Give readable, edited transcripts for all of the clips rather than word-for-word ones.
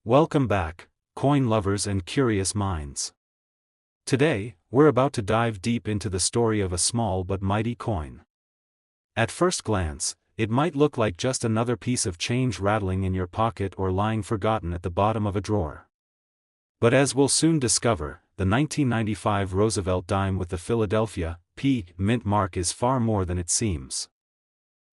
Welcome back, coin lovers and curious minds. Today, we're about to dive deep into the story of a small but mighty coin. At first glance, it might look like just another piece of change rattling in your pocket or lying forgotten at the bottom of a drawer. But as we'll soon discover, the 1995 Roosevelt dime with the Philadelphia P mint mark is far more than it seems.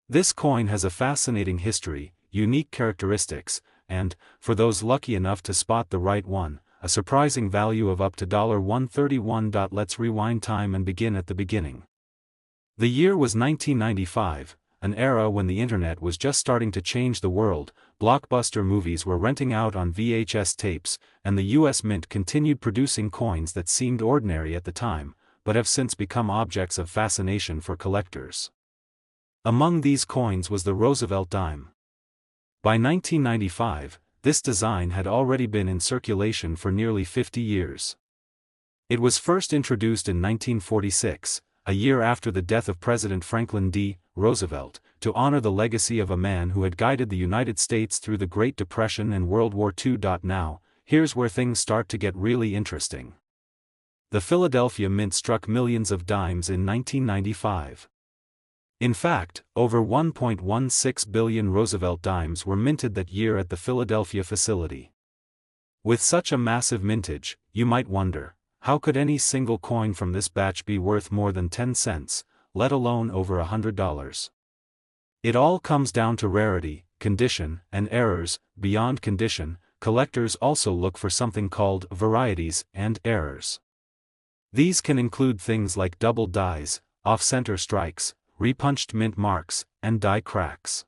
This coin has a fascinating history, unique characteristics, and, for those lucky enough to spot the right one, a surprising value of up to $131. Let's rewind time and begin at the beginning. The year was 1995, an era when the internet was just starting to change the world. Blockbuster movies were renting out on VHS tapes, and the US Mint continued producing coins that seemed ordinary at the time, but have since become objects of fascination for collectors. Among these coins was the Roosevelt dime. By 1995, this design had already been in circulation for nearly 50 years. It was first introduced in 1946, a year after the death of President Franklin D. Roosevelt, to honor the legacy of a man who had guided the United States through the Great Depression and World War II. Now, here's where things start to get really interesting. The Philadelphia Mint struck millions of dimes in 1995. In fact, over 1.16 billion Roosevelt dimes were minted that year at the Philadelphia facility. With such a massive mintage, you might wonder, how could any single coin from this batch be worth more than 10 cents, let alone over $100? It all comes down to rarity, condition, and errors. Beyond condition, collectors also look for something called varieties and errors. These can include things like double dies, off-center strikes, repunched mint marks, and die cracks.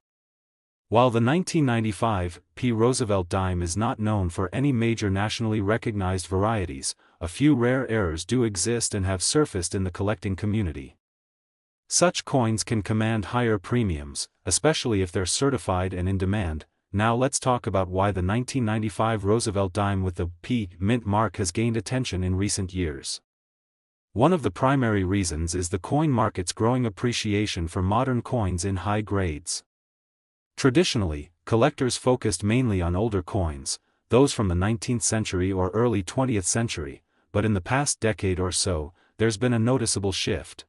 While the 1995 P. Roosevelt dime is not known for any major nationally recognized varieties, a few rare errors do exist and have surfaced in the collecting community. Such coins can command higher premiums, especially if they're certified and in demand. Now let's talk about why the 1995 Roosevelt dime with the P. mint mark has gained attention in recent years. One of the primary reasons is the coin market's growing appreciation for modern coins in high grades. Traditionally, collectors focused mainly on older coins, those from the 19th century or early 20th century, but in the past decade or so, there's been a noticeable shift.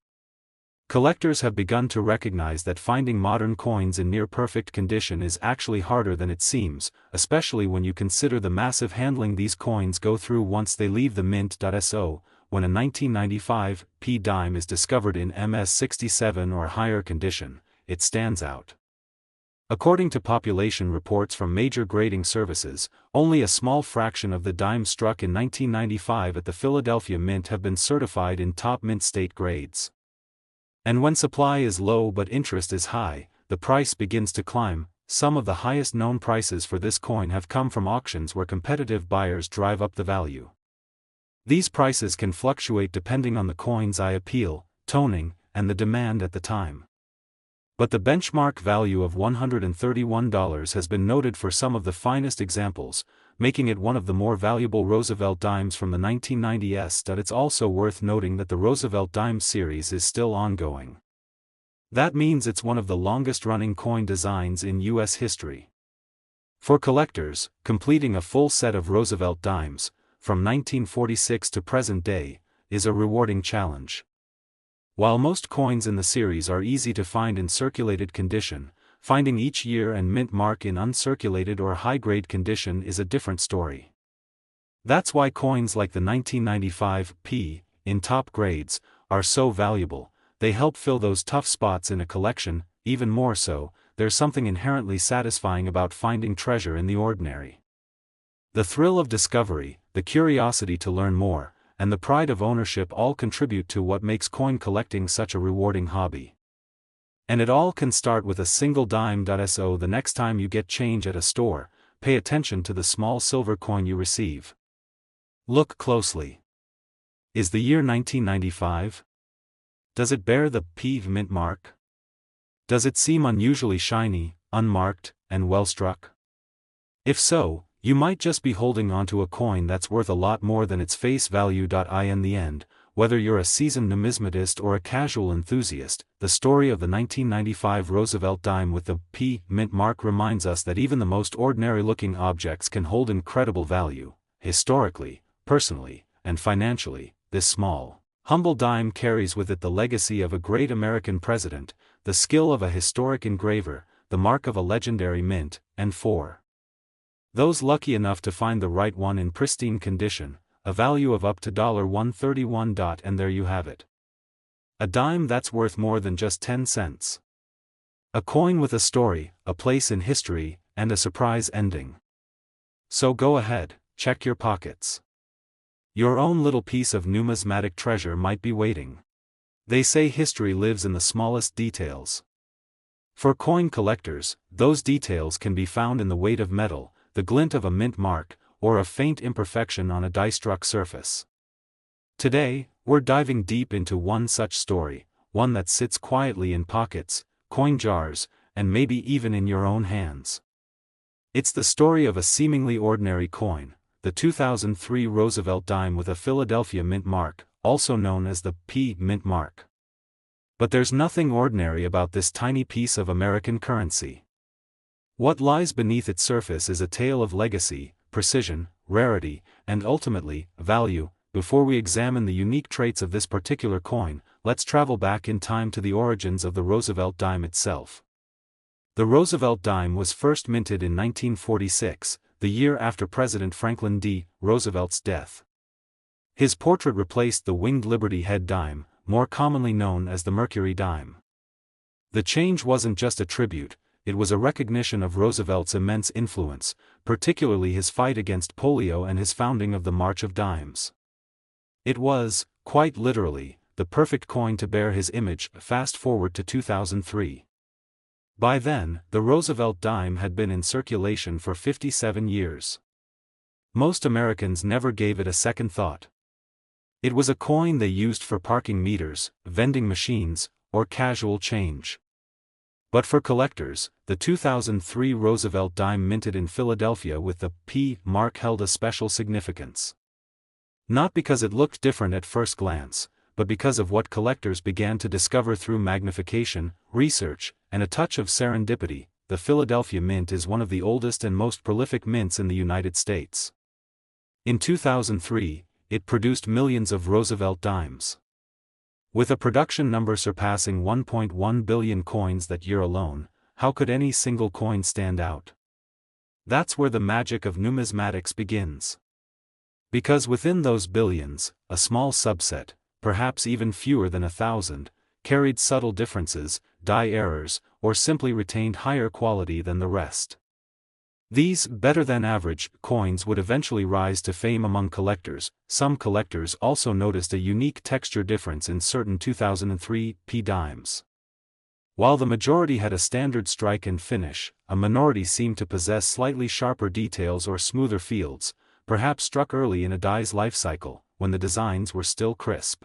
Collectors have begun to recognize that finding modern coins in near-perfect condition is actually harder than it seems, especially when you consider the massive handling these coins go through once they leave the mint.so. When a 1995 P dime is discovered in MS67 or higher condition, it stands out. According to population reports from major grading services, only a small fraction of the dimes struck in 1995 at the Philadelphia Mint have been certified in top mint state grades. And when supply is low but interest is high, the price begins to climb. Some of the highest known prices for this coin have come from auctions where competitive buyers drive up the value. These prices can fluctuate depending on the coin's eye appeal, toning, and the demand at the time. But the benchmark value of $131 has been noted for some of the finest examples, making it one of the more valuable Roosevelt dimes from the 1990s. It's also worth noting that the Roosevelt dime series is still ongoing. That means it's one of the longest-running coin designs in U.S. history. For collectors, completing a full set of Roosevelt dimes, from 1946 to present day, is a rewarding challenge. While most coins in the series are easy to find in circulated condition, finding each year and mint mark in uncirculated or high-grade condition is a different story. That's why coins like the 1995 P, in top grades, are so valuable. They help fill those tough spots in a collection. Even more so, there's something inherently satisfying about finding treasure in the ordinary. The thrill of discovery, the curiosity to learn more, and the pride of ownership all contribute to what makes coin collecting such a rewarding hobby. And it all can start with a single dime.so. The next time you get change at a store, pay attention to the small silver coin you receive. Look closely. Is the year 1995? Does it bear the P mint mark? Does it seem unusually shiny, unmarked, and well struck? If so, you might just be holding onto a coin that's worth a lot more than its face value. In the end, whether you're a seasoned numismatist or a casual enthusiast, the story of the 1995 Roosevelt dime with the P mint mark reminds us that even the most ordinary-looking objects can hold incredible value. Historically, personally, and financially, this small, humble dime carries with it the legacy of a great American president, the skill of a historic engraver, the mark of a legendary mint, and for those lucky enough to find the right one in pristine condition, a value of up to $131. And there you have it. A dime that's worth more than just 10 cents. A coin with a story, a place in history, and a surprise ending. So go ahead, check your pockets. Your own little piece of numismatic treasure might be waiting. They say history lives in the smallest details. For coin collectors, those details can be found in the weight of metal, the glint of a mint mark, or a faint imperfection on a die-struck surface. Today, we're diving deep into one such story, one that sits quietly in pockets, coin jars, and maybe even in your own hands. It's the story of a seemingly ordinary coin, the 2003 Roosevelt dime with a Philadelphia mint mark, also known as the P mint mark. But there's nothing ordinary about this tiny piece of American currency. What lies beneath its surface is a tale of legacy, precision, rarity, and ultimately, value. Before we examine the unique traits of this particular coin, let's travel back in time to the origins of the Roosevelt dime itself. The Roosevelt dime was first minted in 1946, the year after President Franklin D. Roosevelt's death. His portrait replaced the winged Liberty Head dime, more commonly known as the Mercury dime. The change wasn't just a tribute, it was a recognition of Roosevelt's immense influence, particularly his fight against polio and his founding of the March of Dimes. It was, quite literally, the perfect coin to bear his image. Fast forward to 2003. By then, the Roosevelt dime had been in circulation for 57 years. Most Americans never gave it a second thought. It was a coin they used for parking meters, vending machines, or casual change. But for collectors, the 2003 Roosevelt dime minted in Philadelphia with the P mark held a special significance. Not because it looked different at first glance, but because of what collectors began to discover through magnification, research, and a touch of serendipity. The Philadelphia Mint is one of the oldest and most prolific mints in the United States. In 2003, it produced millions of Roosevelt dimes. With a production number surpassing 1.1 billion coins that year alone, how could any single coin stand out? That's where the magic of numismatics begins. Because within those billions, a small subset, perhaps even fewer than 1,000, carried subtle differences, die errors, or simply retained higher quality than the rest. These better-than-average coins would eventually rise to fame among collectors. Some collectors also noticed a unique texture difference in certain 2003 P dimes. While the majority had a standard strike and finish, a minority seemed to possess slightly sharper details or smoother fields, perhaps struck early in a die's life cycle, when the designs were still crisp.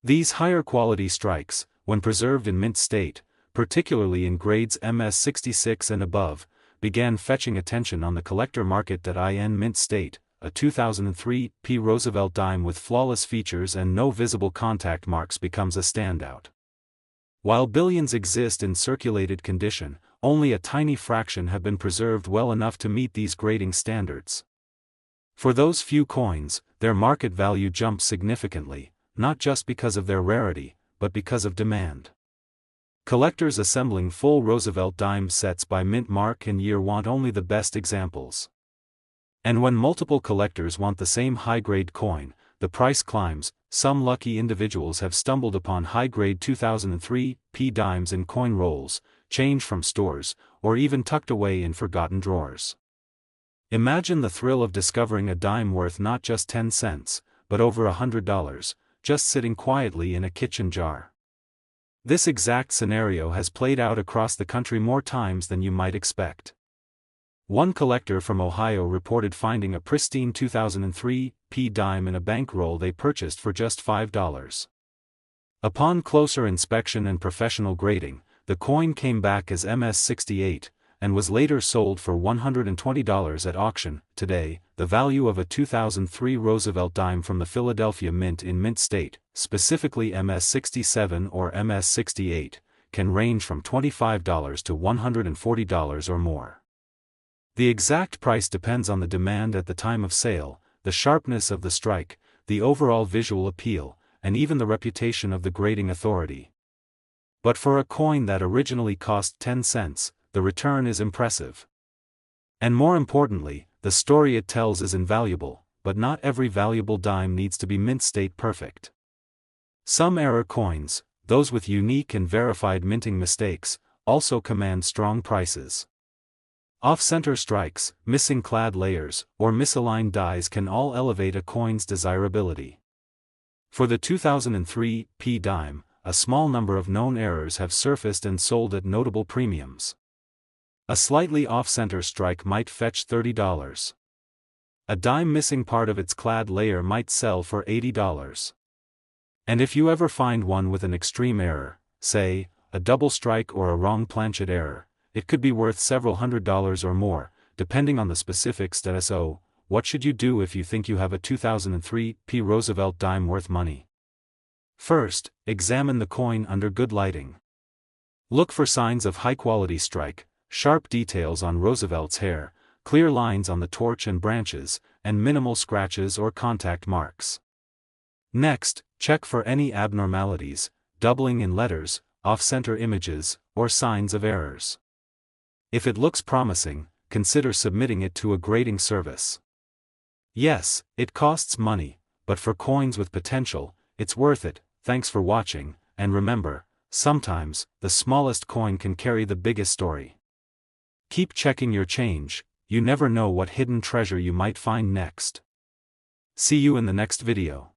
These higher-quality strikes, when preserved in mint state, particularly in grades MS66 and above, began fetching attention on the collector market. In mint state, a 2003 P Roosevelt dime with flawless features and no visible contact marks becomes a standout. While billions exist in circulated condition, only a tiny fraction have been preserved well enough to meet these grading standards. For those few coins, their market value jumps significantly, not just because of their rarity, but because of demand. Collectors assembling full Roosevelt dime sets by mint mark and year want only the best examples. And when multiple collectors want the same high-grade coin, the price climbs. Some lucky individuals have stumbled upon high-grade 2003 P dimes in coin rolls, change from stores, or even tucked away in forgotten drawers. Imagine the thrill of discovering a dime worth not just 10 cents, but over $100, just sitting quietly in a kitchen jar. This exact scenario has played out across the country more times than you might expect. One collector from Ohio reported finding a pristine 2003 P dime in a bankroll they purchased for just $5. Upon closer inspection and professional grading, the coin came back as MS68, and was later sold for $120 at auction. Today, the value of a 2003 Roosevelt dime from the Philadelphia Mint in mint state, specifically MS-67 or MS-68, can range from $25 to $140 or more. The exact price depends on the demand at the time of sale, the sharpness of the strike, the overall visual appeal, and even the reputation of the grading authority. But for a coin that originally cost 10 cents, the return is impressive. And more importantly, the story it tells is invaluable, but not every valuable dime needs to be mint state perfect. Some error coins, those with unique and verified minting mistakes, also command strong prices. Off-center strikes, missing clad layers, or misaligned dies can all elevate a coin's desirability. For the 2003 P dime, a small number of known errors have surfaced and sold at notable premiums. A slightly off-center strike might fetch $30. A dime missing part of its clad layer might sell for $80. And if you ever find one with an extreme error, say, a double strike or a wrong planchet error, it could be worth several $100s or more, depending on the specifics. So, what should you do if you think you have a 2003 P Roosevelt dime worth money? First, examine the coin under good lighting. Look for signs of high-quality strike, sharp details on Roosevelt's hair, clear lines on the torch and branches, and minimal scratches or contact marks. Next, check for any abnormalities, doubling in letters, off-center images, or signs of errors. If it looks promising, consider submitting it to a grading service. Yes, it costs money, but for coins with potential, it's worth it. Thanks for watching, and remember, sometimes, the smallest coin can carry the biggest story. Keep checking your change, you never know what hidden treasure you might find next. See you in the next video.